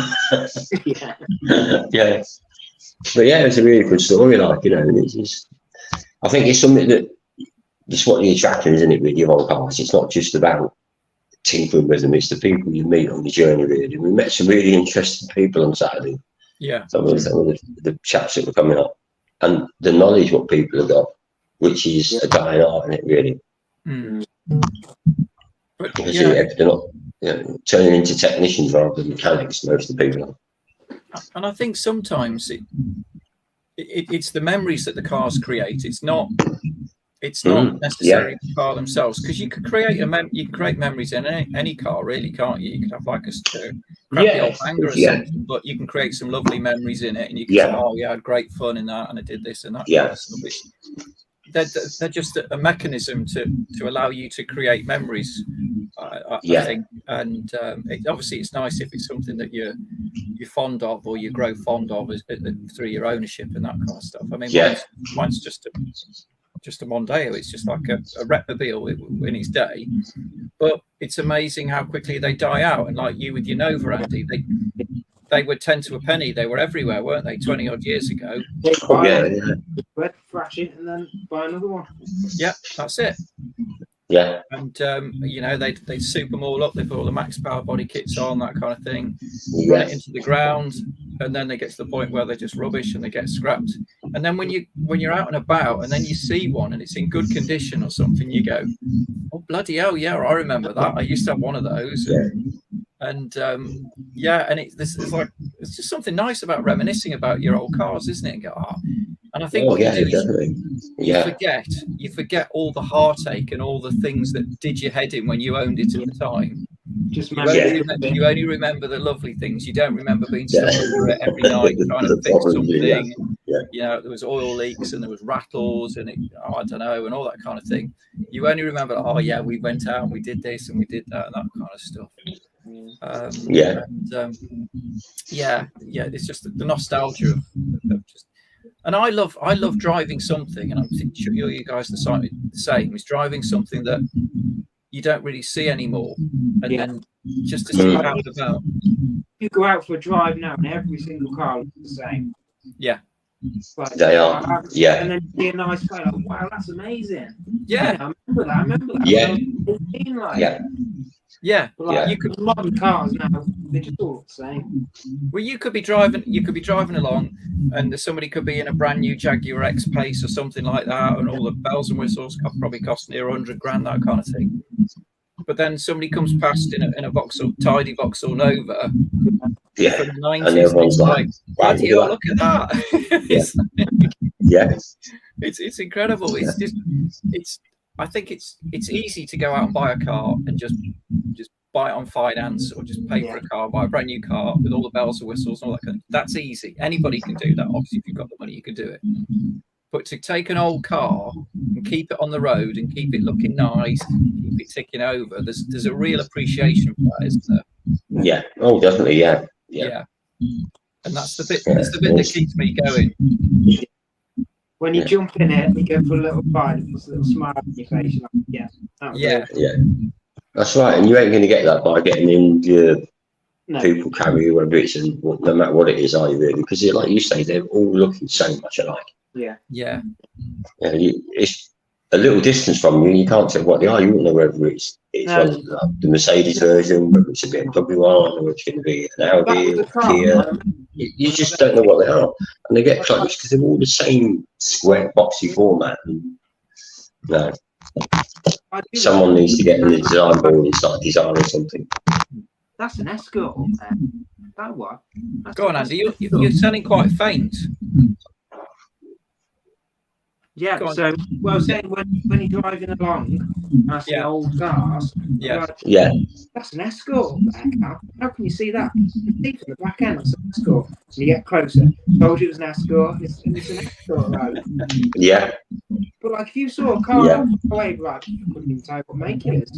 Yeah. But yeah, it's a really good story. Like, and it's just, I think it's something that just what the attraction is, isn't it, with your old cars? It's not just about tinkering with them; it's the people you meet on the journey. Really, we met some really interesting people on Saturday. Yeah, some of the chaps that were coming up, and the knowledge what people have got, which is a dying art in it, really. But they're not turning into technicians rather than mechanics. Most of the people are. And I think sometimes it's the memories that the cars create. It's not necessarily the car themselves, because you could create memories in any car, really, can't you? You could have like a crappy old banger or something, but you can create some lovely memories in it, and you can say, "Oh yeah, I had great fun in that, and I did this and that." Kind of stuff. They're just a mechanism to allow you to create memories. I think, and obviously it's nice if it's something that you're fond of or you grow fond of through your ownership and that kind of stuff. I mean, mine's just a Mondeo. It's just like a repmobile in its day, but it's amazing how quickly they die out. And like you with your Nova, Andy, they were 10 to a penny. They were everywhere, weren't they? 20 odd years ago. Thrash it and then buy another one. Yeah, that's it. Yeah. And they soup them all up. They put all the max power body kits on, that kind of thing, run it into the ground, and then they get to the point where they're just rubbish and they get scrapped. And then when you're out and about, and then you see one and it's in good condition or something, you go, "Oh bloody hell, yeah, I remember that. I used to have one of those." And yeah, and it's just something nice about reminiscing about your old cars, isn't it? And go, "Oh." And I think what you do is you forget all the heartache and all the things that did your head in when you owned it at the time. You only remember the lovely things. You don't remember being stuck under it every night trying to fix something. You know, there was oil leaks and there was rattles and I don't know, and all that kind of thing. You only remember, oh yeah, we went out and we did this and we did that and that kind of stuff. It's just the nostalgia of just. And I love driving something, and I'm sure you guys the same. Is driving something that you don't really see anymore, and then just to see out and about. You go out for a drive now, and every single car looks the same. Yeah, like, they are. and then be a nice car. Like, wow, that's amazing. Yeah, I remember that. Yeah, But like, you could modern cars now, they just all look the same. Well, you could be driving along, and somebody could be in a brand new Jaguar X-Pace or something like that, and all the bells and whistles probably cost near 100 grand, that kind of thing. But then somebody comes past in a tidy Vauxhall Nova from the 90s, and everyone's like, "Bloody hell, look at that!" It's incredible. It's just I think it's easy to go out and buy a car and just buy it on finance, or just pay for a car, buy a brand new car with all the bells and whistles and all that kind of. That's easy. Anybody can do that. Obviously, if you've got the money, you can do it. But to take an old car and keep it on the road and keep it looking nice, keep it ticking over, there's a real appreciation for that, isn't there? Yeah. Oh, definitely. Yeah. And that's the bit that keeps me going. When you jump in it, you go for a little ride, there's a little smile on your face. Like, That's right. And you ain't going to get that by getting in your people carry, whatever it's, and no matter what it is, are you really? Because like you say, they're all looking so much alike. It's a little distance from you, and you can't say what they are. You won't know whether it's the Mercedes version, whether it's a BMW one, or it's going to be an Audi or Kia. You just don't know what they are, and they get close because they're all the same square, boxy format. No, someone needs to get in the design board and start designing something. That's an Escort. That one. Go on, Andy. You're sounding quite faint. Yeah, so I was saying when you're driving along and I see old cars, that's an Escort. How can you see that? You can see from the back end, it's an Escort. And you get closer. Told you it was an Escort. It's an Escort, right? Yeah. But like, if you saw a car away, right, you couldn't even tell what make it is.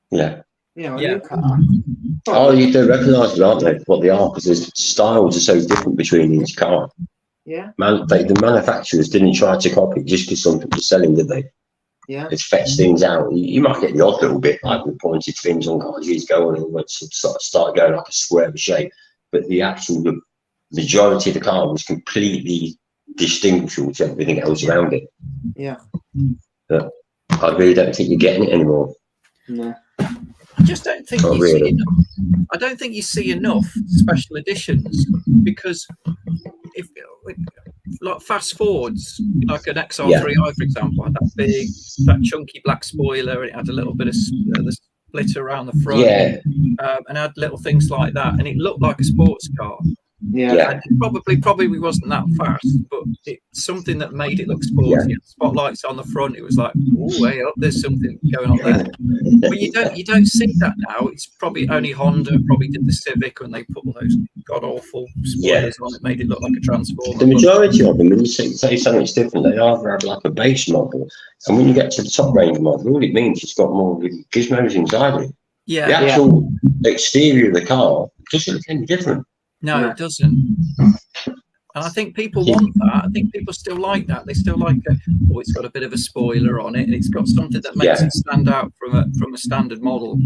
Yeah. You know, a new car. Oh, you don't recognise them, aren't they? What they are, because the styles are so different between each car. Yeah. The manufacturers didn't try to copy just because something was selling, did they? Yeah. It's fetched things out. You might get the odd little bit, like with pointed fins on cars years ago, and it went to start going like a square shape. But the majority of the car was completely distinguishable to everything else around it. Yeah. But I really don't think you're getting it anymore. No. I just don't think see enough. I don't think you see enough special editions, because if like fast forwards, like an XR3i for example, had that chunky black spoiler, and it had a little bit of the splitter around the front, and had little things like that, and it looked like a sports car. And it probably wasn't that fast, but it's something that made it look sporty. Spotlights on the front, it was like, oh, hey up, there's something going on there. But you don't see that now. It's probably only Honda probably did the Civic when they put all those god awful spoilers on it, made it look like a Transformer. The majority of them, when you say something's different, they either have like a base model, and when you get to the top range model, all it means it's got more gizmos inside it. The actual exterior of the car doesn't look any different. No, it doesn't. And I think people want that. I think people still like that. They still like it's got a bit of a spoiler on it, and it's got something that makes it stand out from a standard model.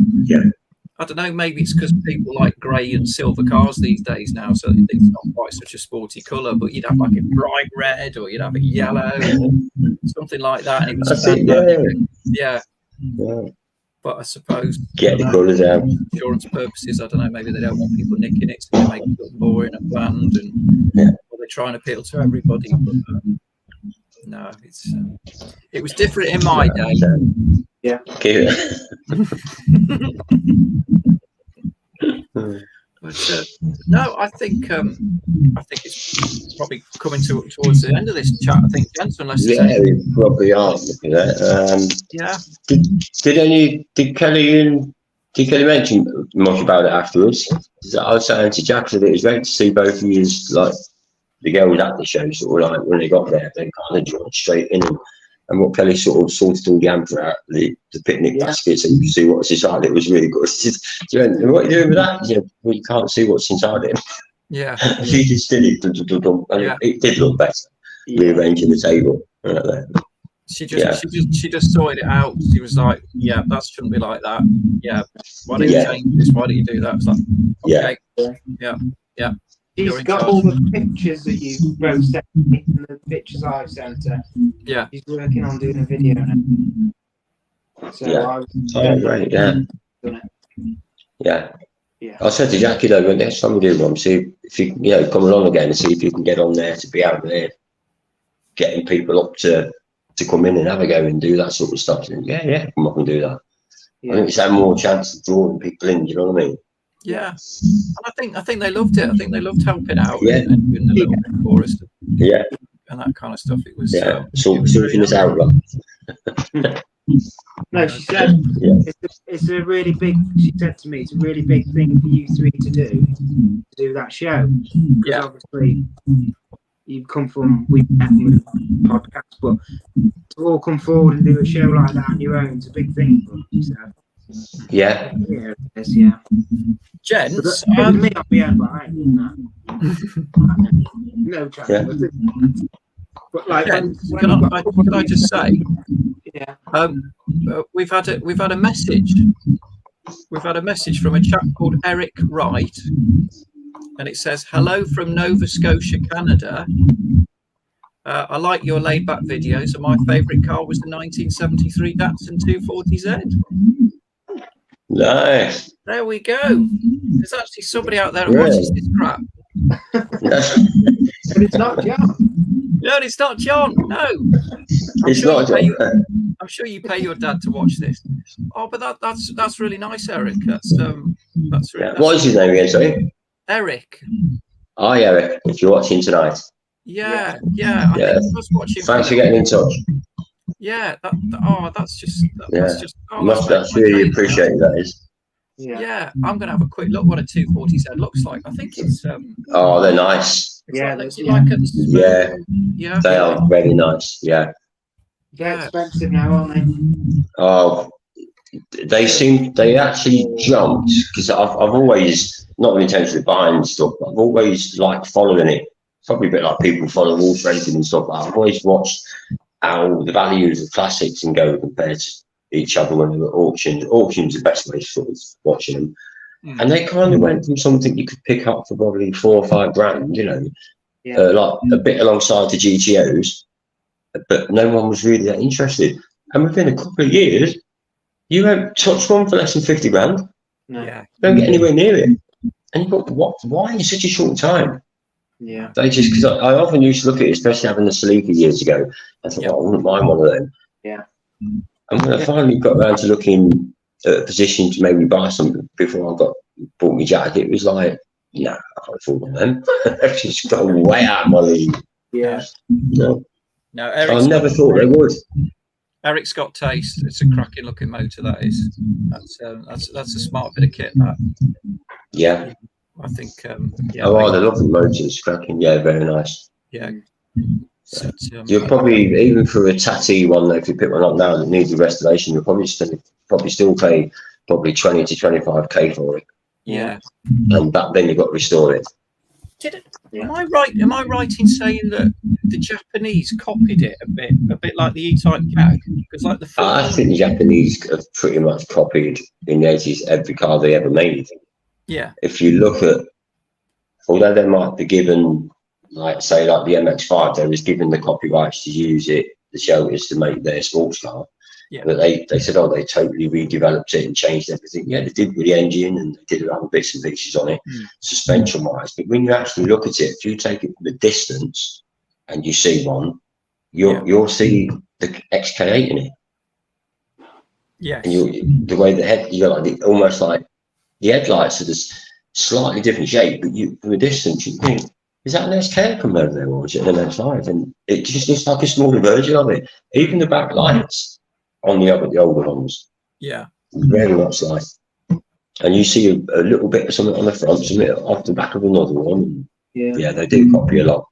I don't know, maybe it's because people like grey and silver cars these days now, so it's not quite such a sporty colour, but you'd have like a bright red, or you'd have a yellow, or something like that, and it would stand out. But I suppose get the colours out. Insurance purposes, I don't know. Maybe they don't want people nicking it, so they make it look boring and bland, and or they try and appeal to everybody. But, no, it was different in my day. Yeah. But no, I think it's probably coming towards the end of this chat. I think, gents, unless we probably are looking at it. Yeah. Did Kelly mention much about it afterwards? I was saying to Jack that it was great to see both of you, like the girls at the show, sort of like when they got there, they kind of joined straight in. And what Kelly sort of sorted all the amber out, the picnic baskets, and you can see what's inside it was really good. She went, what are you doing with that? You know, well, you can't see what's inside it. Yeah. She just did it, and it did look better, rearranging the table. She just sorted it out. She was like, yeah, that shouldn't be like that. Yeah. Why don't you change this? Why don't you do that? It's like, okay. Yeah. She's got all the pictures that you both sent me and the pictures I've sent her. Yeah. She's working on doing a video now. So great, yeah. I said to Jackie though, when next time we do one, see if you come along again and see if you can get on there to be out there getting people up to come in and have a go and do that sort of stuff. And come up and do that. I think it's had more chance of drawing people in, do you know what I mean? Yeah, and I think they loved it. I think they loved helping out and doing the little chorus, and that kind of stuff. It was sorting this out. No, she said it's a really big. She said to me, it's a really big thing for you three to do that show. Yeah, obviously you come from we met with podcasts, but to all come forward and do a show like that on your own, it's a big thing for you. So. Yeah. Gents, me on my own, but I ain't doing that. No chance. Yeah. But like, Gents, can I just say? Yeah. We've had a message. We've had a message from a chap called Eric Wright, and it says, "Hello from Nova Scotia, Canada. I like your laid-back videos, and my favourite car was the 1973 Datsun 240Z." Nice. There we go. There's actually somebody out there who watches this crap. But it's not John. No, it's not John. No. I'm sure you pay your dad to watch this. Oh, but that's really nice, Eric. That's really. What is his name again? Sorry. Eric. Hi, Eric. If you're watching tonight. Yeah. I think I was watching. Thanks for getting in touch. Yeah. That's really appreciated. That is. Yeah, I'm gonna have a quick look what a 240Z looks like. I think it's they're nice. They are very nice. Yeah. They're expensive now, aren't they? Oh, they actually jumped because I've always not intentionally buying stuff, but I've always liked following it. Probably a bit like people follow horse racing and stuff. I've always watched how the values of classics and go compared to each other when they were auctions. Auctions are the best way to sort of watching them. And they kind of went from something you could pick up for probably $4 or $5 grand, like a bit alongside the GTOs, but no one was really that interested. And within a couple of years, you won't touch one for less than 50 grand. No. Don't get anywhere near it. And you thought, why in such a short time? Yeah. They just, because I often used to look at it, especially having the Celica years ago, I thought, I wouldn't mind one of them. Yeah. And when I finally got around to looking at a position to maybe buy something before I bought my jacket, it was like, no, I can't afford one of them. I've just gone way out of my league. Yeah. No, Eric's I never thought they would. Eric's got taste. It's a cracking looking motor, that is. That's a smart bit of kit, that. Yeah. I think the lovely motors, cracking, very nice. Yeah. So, you're probably, even for a tatty one, if you pick one up now that needs a restoration, you'll probably still pay probably 20 to 25k for it. Yeah. And then you've got to restore it. Am I right in saying that the Japanese copied it a bit like the E-Type CAG? Because like I think the Japanese have pretty much copied in the 80s every car they ever made. Yeah. If you look at, although they might be given, like say like the MX-5, they was given the copyrights to use it, the Shelters, to make their sports car. Yeah. But they said, oh, they totally redeveloped it and changed everything. Yeah, they did with the engine, and they did other bits and pieces on it, suspension wise. But when you actually look at it, if you take it from a distance and you see one, you'll see the XK8 in it. Yes. And the way the head, you got like almost like the headlights are this slightly different shape, but you from a distance you think, is that an SK converter there, or is it an M5? And it just looks like a smaller version of it. Even the back lights on the older ones, very much like. And you see a little bit of something on the front, something off the back of another one. Yeah, they do copy a lot.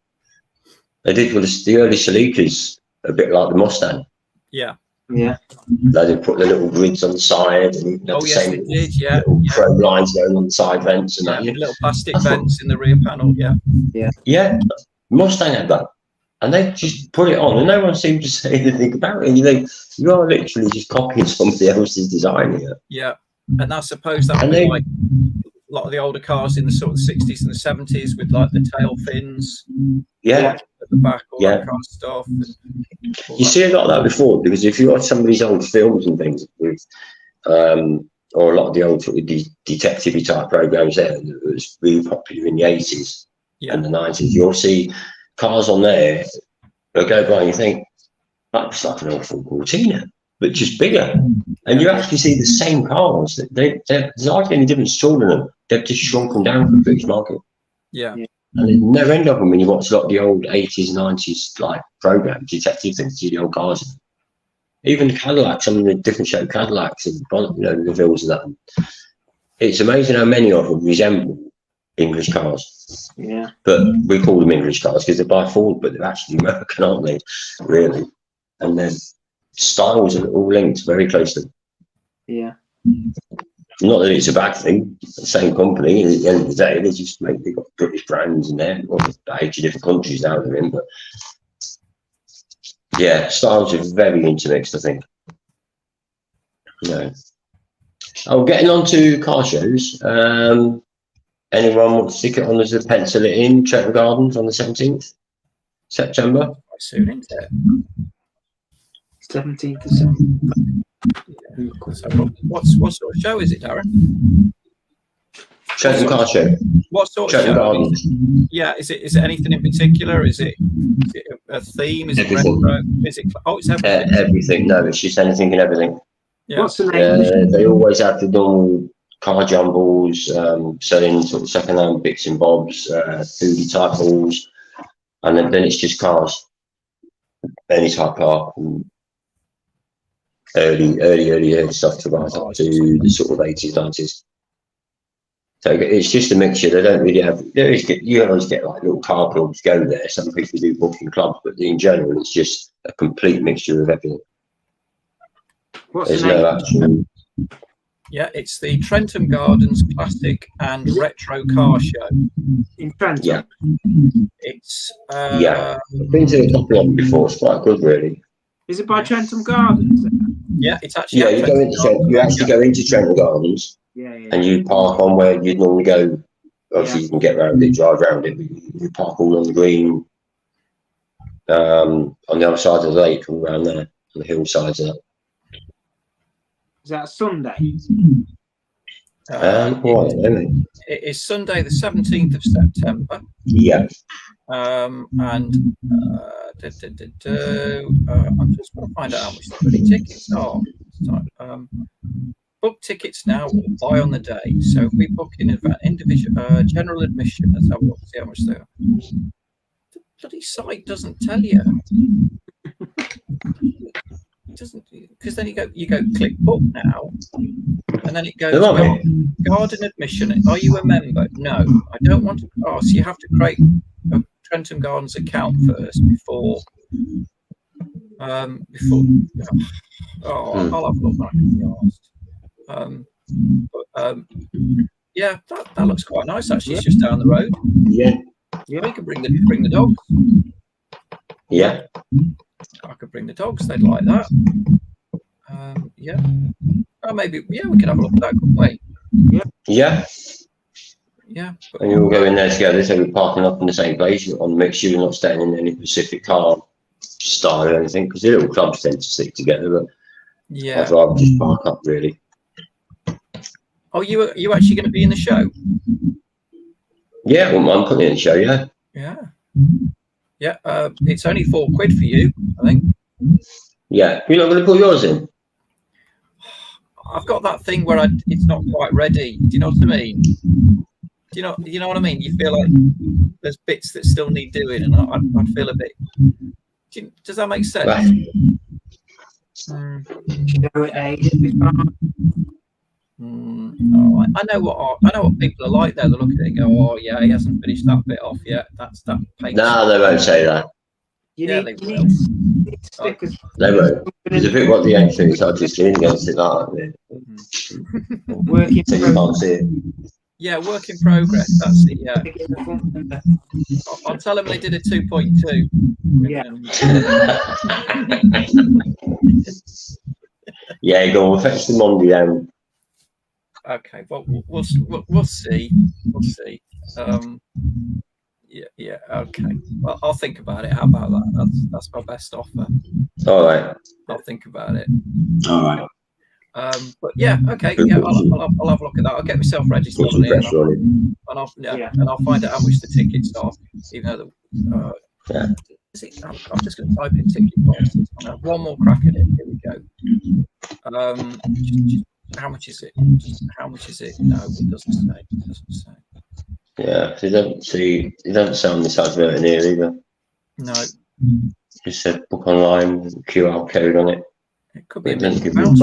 They did with the early Celica's a bit like the Mustang. Yeah. They did put the little grids on the side, and even the same little chrome lines going on the side vents and that. Little plastic vents in the rear panel. Yeah. Mustang had that, and they just put it on, and no one seemed to say anything about it. And you think you are literally just copying somebody else's design here. Yeah, and I suppose that would be like a lot of the older cars in the sort of 60s and the 70s with like the tail fins. Yeah. At the back, all that kind of stuff. You see a lot of that before, because if you watch some of these old films and things with, or a lot of the old sort of detective type programs there that was really popular in the 80s and the 90s, you'll see cars on there that go by and you think, that's like an old Ford Cortina, but just bigger. And you actually see the same cars. There's hardly any difference at all in them. They've just shrunk them down for the British market. Yeah. And there's no end of them when you watch a lot of the old 80s, 90s like programs, detective things, see the old cars. Even the Cadillacs, some of the different shaped Cadillacs and the Villas and that. It's amazing how many of them resemble English cars. Yeah. But we call them English cars because they're by Ford, but they're actually American, aren't they? Really. And their styles are all linked very closely. Yeah. Not that it's a bad thing. The same company. At the end of the day, they've got British brands in there. Well, 80 different countries now they're in, but yeah, styles are very intermixed, I think. Getting on to car shows. Anyone want to stick it on as a pencil it in? Trenton Gardens on the 17th September. Quite soon, isn't it? 17th of September. So what sort of show is it, Darren? Trenton Car Show. What sort Trenton of show? Gardens. Yeah, is it anything in particular? Is it a theme? Is everything. It retro? Is it? Oh, it's everything. Everything. No, it's just anything and everything. Yeah. What's the name? They always have the normal car jumbles, selling sort of second-hand bits and bobs, foodie type halls, and then it's just cars, any type car. Early stuff to rise up to the sort of 80s, 90s. So it's just a mixture. They don't really have. You always get like little car clubs go there. Some people do booking clubs, but in general, it's just a complete mixture of everything. What's the name? Actual. Yeah, it's the Trenton Gardens Classic and Retro Car Show in Trenton. Yeah, it's I've been to a couple of them before. It's quite good, really. Is it by Trenton Gardens? Yeah, it's actually. Yeah, you actually go into Trenton Gardens. Yeah. And you park on where you'd normally go. Obviously, you can get around it, drive around it, but you park all on the green, on the other side of the lake, all around there, on the hillsides of that. Is that a Sunday? It is Sunday, the 17th of September. Yeah. And I'm just going to find out how much the tickets are. Book tickets now or buy on the day. So if we book in individual general admission, let's have a look, see how much they are. The bloody site doesn't tell you. It doesn't, because then you go click book now, and then it goes garden admission. Are you a member? No, I don't want to. Oh, so you have to create a Trenton Gardens account first before. I'll have a look when I can be asked. Yeah, that looks quite nice actually. It's just down the road. Yeah. We can bring the dogs. Yeah. I could bring the dogs. They'd like that. Yeah. Oh, maybe. Yeah, we could have a look at that, couldn't we? Yeah. Yeah. And you all go in there together, so we're parking up in the same place on the mix. You're not staying in any specific car style or anything, because the little clubs tend to stick together. But Yeah. I'd rather just park up, really. Oh, you actually going to be in the show? Yeah, I wouldn't mind putting it in the show, yeah. Yeah. Yeah. It's only £4 for you, I think. Yeah. You're not going to put yours in? I've got that thing where it's not quite ready. Do you know what I mean? Do you know what I mean? You feel like there's bits that still need doing, and I'd feel a bit. Does that make sense? Right. Oh, I know what people are like. There, they look at it and go, "Oh yeah, he hasn't finished that bit off yet." That's that. No, they won't say that. They will. Stickers. They won't. Because if it was the end thing, I'd just lean against it like that. Working So you can't see it. Yeah, work in progress. That's it. Yeah. I'll tell them they did a 2.2. Yeah. Yeah, go on. Fetch the Monday down. Okay. Well, we'll see. We'll see. Yeah. Okay. Well, I'll think about it. How about that? That's my best offer. All right. I'll think about it. All right. But yeah, okay. Yeah, I'll have a look at that. I'll get myself registered on it, and I'll find out how much the tickets are. Even though I'm just going to type in ticket prices. I'll have one more crack at it. Here we go. How much is it? How much is it? No, it doesn't say. It doesn't say. Yeah, you don't sound this advert in here either. No. Just said book online, QR code on it. It could be a £1 million pounds.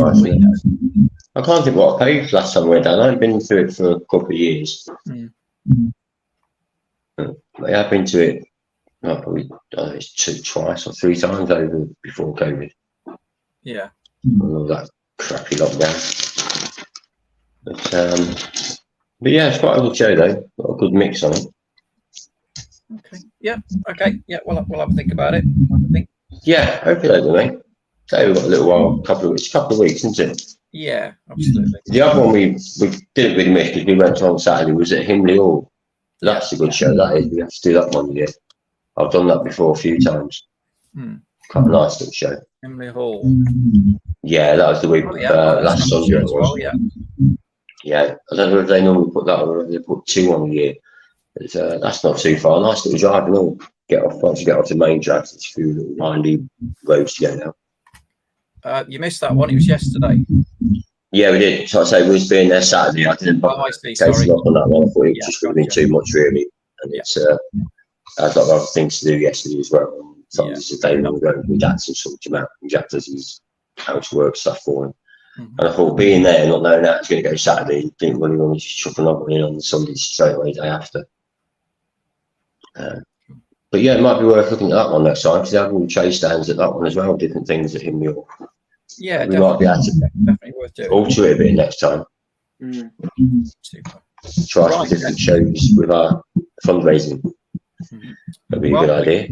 I can't think what I paid last time I went down. I haven't been through it for a couple of years. I have been to it probably it's twice or 3 times over before COVID. Yeah. All that crappy lockdown. But yeah, it's quite a good show though. Got a good mix on it. Okay. Yeah. Okay. Yeah. We'll have a think about it. Yeah, hopefully they mate. So we've got a little while, a couple of weeks, isn't it? Yeah, absolutely. The other one we didn't really miss because we went on Saturday was at Himley Hall. That's a good show. That is. We have to do that one again. I've done that before a few times. Quite a nice little show. Himley Hall. Yeah, that was the week last Sunday. As well, yeah. Yeah, I don't know if they normally put that on or if they put 2 on a year. But, that's not too far. Nice little drive and all. Once you get off the main track, it's a few little windy roads to go now. You missed that one. It was yesterday. Yeah, we did. So I say we was being there Saturday. I didn't bother chasing up on that one. I thought it just would have been too much, really. And it's I had a lot of other things to do yesterday as well. So this is the day when we're going with Jack and sort him out. And Jack does his how to work stuff for him. And I thought being there, not knowing that it's going to go Saturday, didn't really want to just chuck another one in on the Sunday straight away day after. But yeah, it might be worth looking at that one next time because they have all chase stands at that one as well, different things at Himley Hall. Yeah, we might be able to definitely worth doing. Alter it a bit next time. Super. Try some different shows with our fundraising. That'd be a good idea.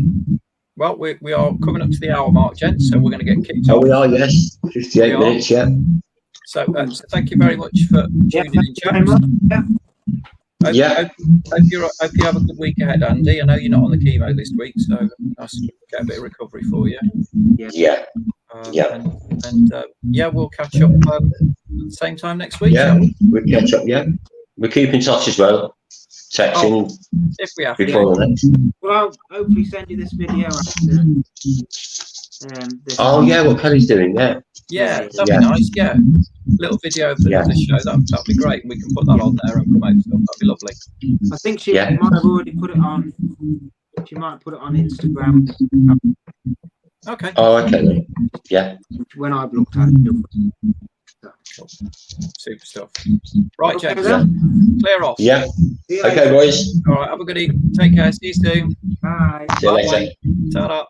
Well, we are coming up to the hour mark, gents, so we're going to get kicked off. Oh, we are, yes. 58 minutes, yeah. So thank you very much for tuning in, chaps. Hope you have a good week ahead, Andy. I know you're not on the chemo this week, so nice to get a bit of recovery for you. Yeah. And we'll catch up same time next week. Yeah, we'll catch up. Yeah, we'll keep in touch as well. Texting if we have before the next. Well, I'll hopefully send you this video after. What Kelly's doing? Yeah, that'd be nice. Yeah, little video of the show. That'd be great. We can put that on there and promote stuff. That'd be lovely. I think she might have already put it on. She might put it on Instagram. Okay. Oh, okay then. Yeah. When I've looked at it. Super stuff. Right, James. Clear off. Yeah. Okay, boys. All right. Have a good evening. Take care. See you soon. Bye. See you later. Ta-da.